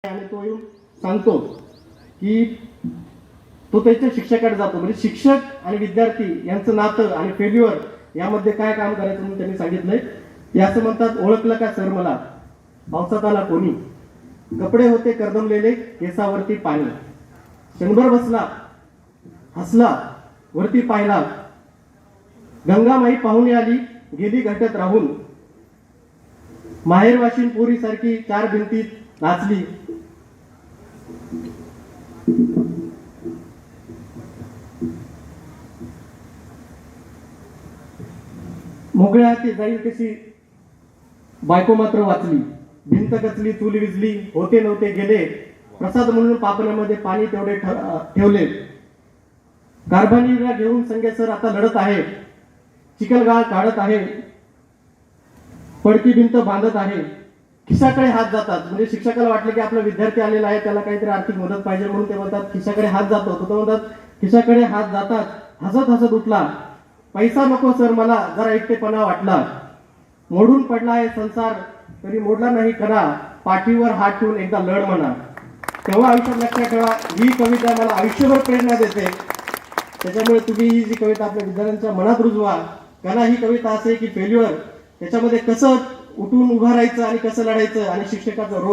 आणि तो येऊन सांगतो की तो त्याच्या शिक्षकाकडे जातो. म्हणजे शिक्षक आणि विद्यार्थी यांचं नातं आणि फेल्युअर यामध्ये काय काम करायचं म्हणून त्यांनी सांगितलंय. ते असं म्हणतात, ओळखलं का सर मला, पावसात आला कोणी, कपडे होते कर्दमलेले, केसावरती पाणी, क्षणभर बसला, हसला, वरती पाहिला, गंगामाई पाहुणे आली, गेली घटत राहून, माहेर वाशिन पोरी सारखी चार भिंतीत नाचली. मोकळ्या हाती जाईल कशी बायको मात्र वाचली, भिंत कचली, चूल विजली, होते नव्हते गेले, प्रसाद म्हणून पापण्यामध्ये पाणी तेवढे ठेवले. कारभानीला घेऊन संगेसर आता लढत आहे, चिखलगाळ काढत आहे, पडकी भिंत बांधत आहे. खिशाकडे हात जातात. म्हणजे शिक्षकाला वाटलं की आपला विद्यार्थी आलेला आहे, त्याला काहीतरी आर्थिक मदत पाहिजे म्हणून ते म्हणतात खिशाकडे हात जातो. तो म्हणतात खिशाकडे हात जातात, हसत हसत उठला, पैसा नको सर मला, जरा एकटेपणा वाटला, मोडून पडला आहे संसार तरी मोडला नाही कणा, पाठीवर हात ठेवून एकदा लढ म्हणा. तेव्हा आयुष्यात लक्षात ठेवा, ही कविता मला आयुष्यभर प्रेरणा देते. त्याच्यामुळे तुम्ही ही जी कविता आपल्या विद्यार्थ्यांच्या मनात रुजवा. कारण ही कविता असे की फेल्युअर त्याच्यामध्ये कसं उठून उभं राहायचं आणि कसं लढायचं आणि शिक्षकाचा रोल